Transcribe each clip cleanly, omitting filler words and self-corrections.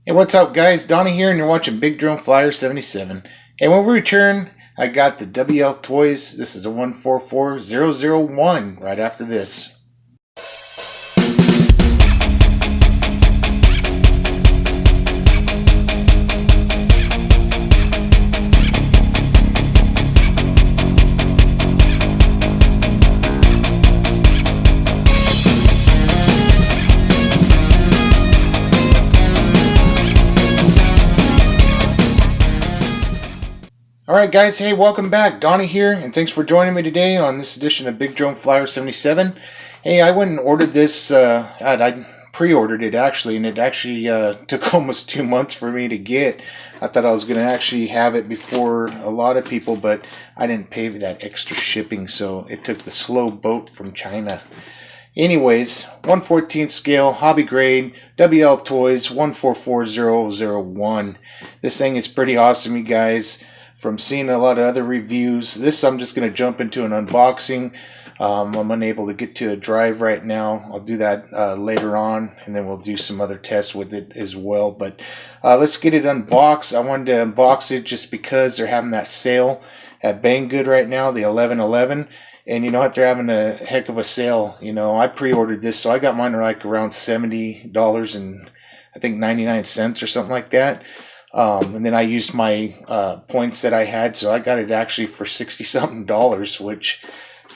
Hey, what's up, guys? Donnie here, and you're watching Big Drone Flyer 77. And when we return, I got the Wltoys. This is a 144001 right after this. Alright guys, hey, welcome back. Donnie here, and thanks for joining me today on this edition of Big Drone Flyer 77. Hey, I went and ordered this, I pre-ordered it actually, and it actually took almost 2 months for me to get. I thought I was going to actually have it before a lot of people, but I didn't pay for that extra shipping, so it took the slow boat from China. Anyways, 1/14 scale, hobby grade, Wltoys 144001. This thing is pretty awesome, you guys. From seeing a lot of other reviews, this I'm just going to jump into an unboxing. I'm unable to get to a drive right now. I'll do that later on, and then we'll do some other tests with it as well. But let's get it unboxed. I wanted to unbox it just because they're having that sale at Banggood right now, the 11/11. And you know what, they're having a heck of a sale. You know, I pre-ordered this, so I got mine like around $70 and I think 99 cents or something like that. And then I used my points that I had, so I got it actually for $60-something, which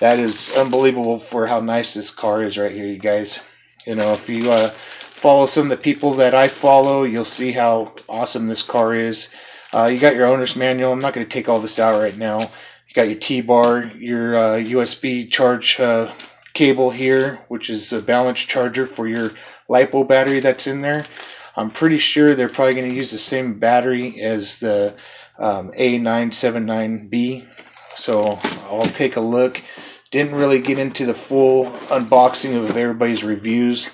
that is unbelievable for how nice this car is right here, you guys. You know, if you follow some of the people that I follow, you'll see how awesome this car is. You got your owner's manual. I'm not going to take all this out right now. You got your T-bar, your USB charge cable here, which is a balance charger for your LiPo battery that's in there. I'm pretty sure they're probably going to use the same battery as the A979B, so I'll take a look. Didn't really get into the full unboxing of everybody's reviews,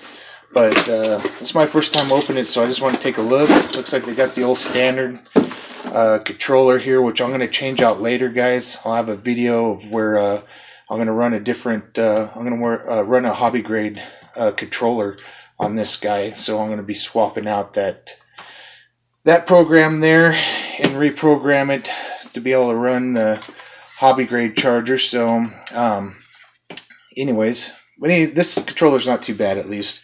but this is my first time opening it, so I just want to take a look. Looks like they got the old standard controller here, which I'm going to change out later, guys. I'll have a video of where I'm going to run a different, I'm going to run a hobby grade controller on this guy, so I'm going to be swapping out that program there and reprogram it to be able to run the hobby grade charger. So anyways, this controller's not too bad. At least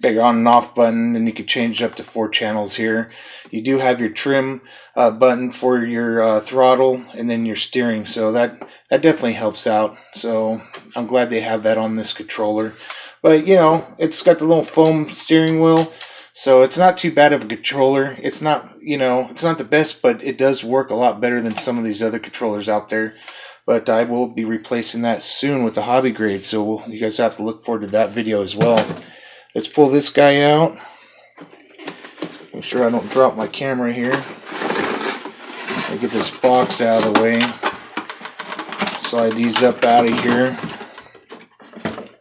got your on and off button, and you can change it up to 4 channels here. You do have your trim button for your throttle and then your steering, so that definitely helps out. So I'm glad they have that on this controller. But, you know, it's got the little foam steering wheel, so it's not too bad of a controller. It's not, you know, it's not the best, but it does work a lot better than some of these other controllers out there. But I will be replacing that soon with the hobby grade, so you guys have to look forward to that video as well. Let's pull this guy out. Make sure I don't drop my camera here. Let me get this box out of the way. Slide these up out of here.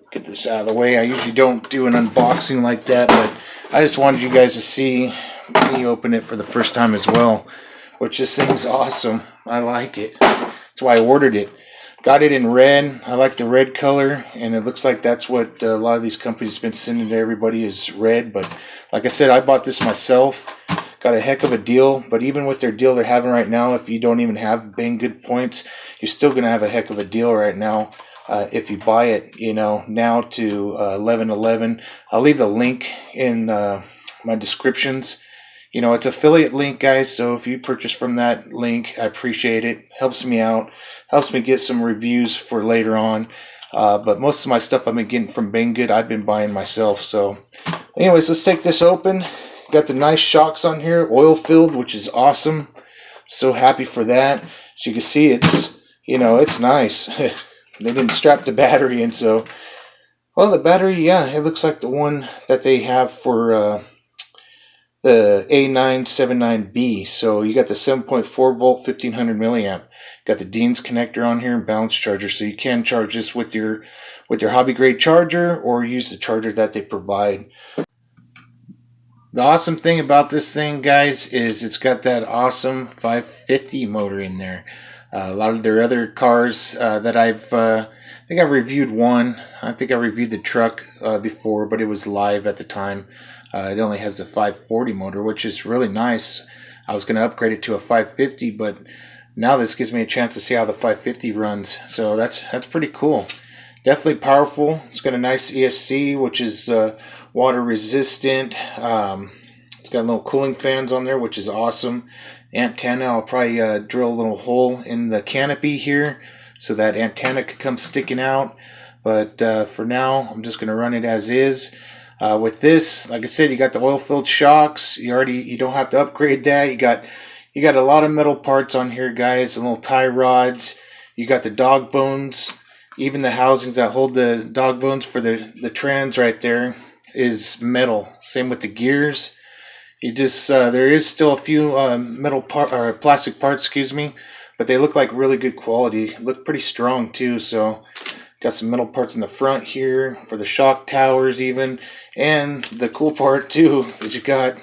Get this out of the way. I usually don't do an unboxing like that, but I just wanted you guys to see me open it for the first time as well, which this thing's awesome. I like it. That's why I ordered it. Got it in red. I like the red color, and it looks like that's what a lot of these companies have been sending to everybody is red. But like I said, I bought this myself. Got a heck of a deal, but even with their deal they're having right now, if you don't even have Banggood points, you're still going to have a heck of a deal right now. If you buy it, you know, now to 11/11. I'll leave the link in my descriptions. You know, it's affiliate link, guys, so if you purchase from that link, I appreciate it. Helps me out. Helps me get some reviews for later on. But most of my stuff I've been getting from Banggood, I've been buying myself. So anyways, let's take this open. Got the nice shocks on here, oil filled, which is awesome. So happy for that. As you can see, it's, you know, it's nice. They didn't strap the battery in, so, well, the battery, yeah, it looks like the one that they have for the A979B. So you got the 7.4 volt 1500 milliamp. Got the Dean's connector on here and balance charger, so you can charge this with your hobby grade charger or use the charger that they provide. The awesome thing about this thing, guys, is it's got that awesome 550 motor in there. A lot of their other cars that I think I reviewed one. I think I reviewed the truck before, but it was live at the time. It only has the 540 motor, which is really nice. I was going to upgrade it to a 550, but now this gives me a chance to see how the 550 runs. So that's pretty cool. Definitely powerful. It's got a nice ESC, which is water resistant. It's got little cooling fans on there, which is awesome. Antenna, I'll probably drill a little hole in the canopy here so that antenna could come sticking out. But for now, I'm just going to run it as is. With this, like I said, you got the oil-filled shocks. You don't have to upgrade that. You got a lot of metal parts on here, guys. And little tie rods. You got the dog bones. Even the housings that hold the dog bones for the trans right there is metal. Same with the gears. You just there is still a few metal part or plastic parts, excuse me, but they look like really good quality. Look pretty strong too. So got some metal parts in the front here for the shock towers even, and the cool part too is you got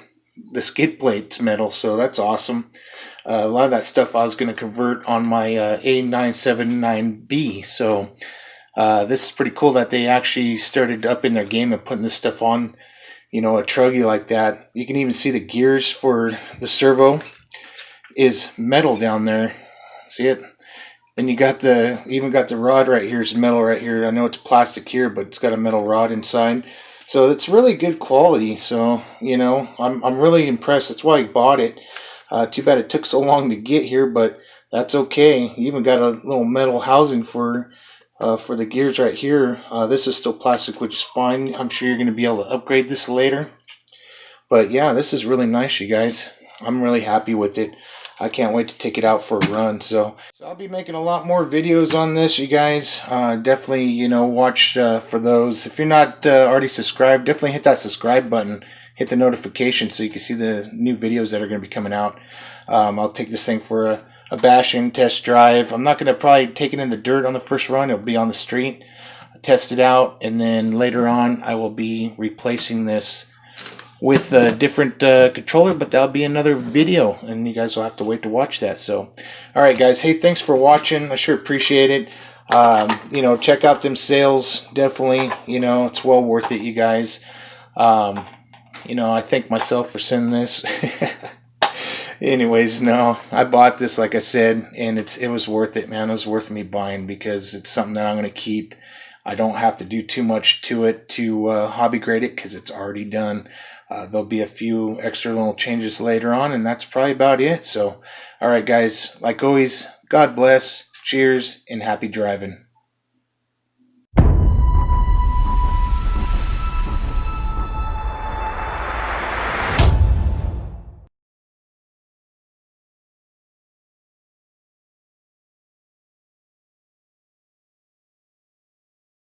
the skid plates metal. So that's awesome. A lot of that stuff I was going to convert on my A979B. So this is pretty cool that they actually started up in their game and putting this stuff on, you know, a truggy like that. You can even see the gears for the servo is metal down there. See it? Then you got even got the rod right here is metal right here. I know it's plastic here, but it's got a metal rod inside. So it's really good quality. So, you know, I'm really impressed. That's why I bought it. Too bad it took so long to get here, but that's okay. You even got a little metal housing for the gears right here. This is still plastic, which is fine. I'm sure you're going to be able to upgrade this later. But yeah, this is really nice, you guys. I'm really happy with it. I can't wait to take it out for a run. So I'll be making a lot more videos on this, you guys. Definitely, you know, watch for those. If you're not already subscribed, definitely hit that subscribe button. Hit the notification so you can see the new videos that are going to be coming out. I'll take this thing for a bashing test drive. I'm not going to probably take it in the dirt on the first run. It'll be on the street. Test it out, and then later on I will be replacing this with a different controller, but that'll be another video, and you guys will have to wait to watch that. So alright guys, hey, thanks for watching. I sure appreciate it. You know, check out them sales. Definitely, you know, it's well worth it, you guys. You know, I thank myself for sending this. Anyways, no, I bought this, like I said, and it was worth it, man. It was worth me buying because it's something that I'm going to keep. I don't have to do too much to it to hobby grade it because it's already done. There'll be a few extra little changes later on, and that's probably about it. So, all right, guys, like always, God bless, cheers, and happy driving.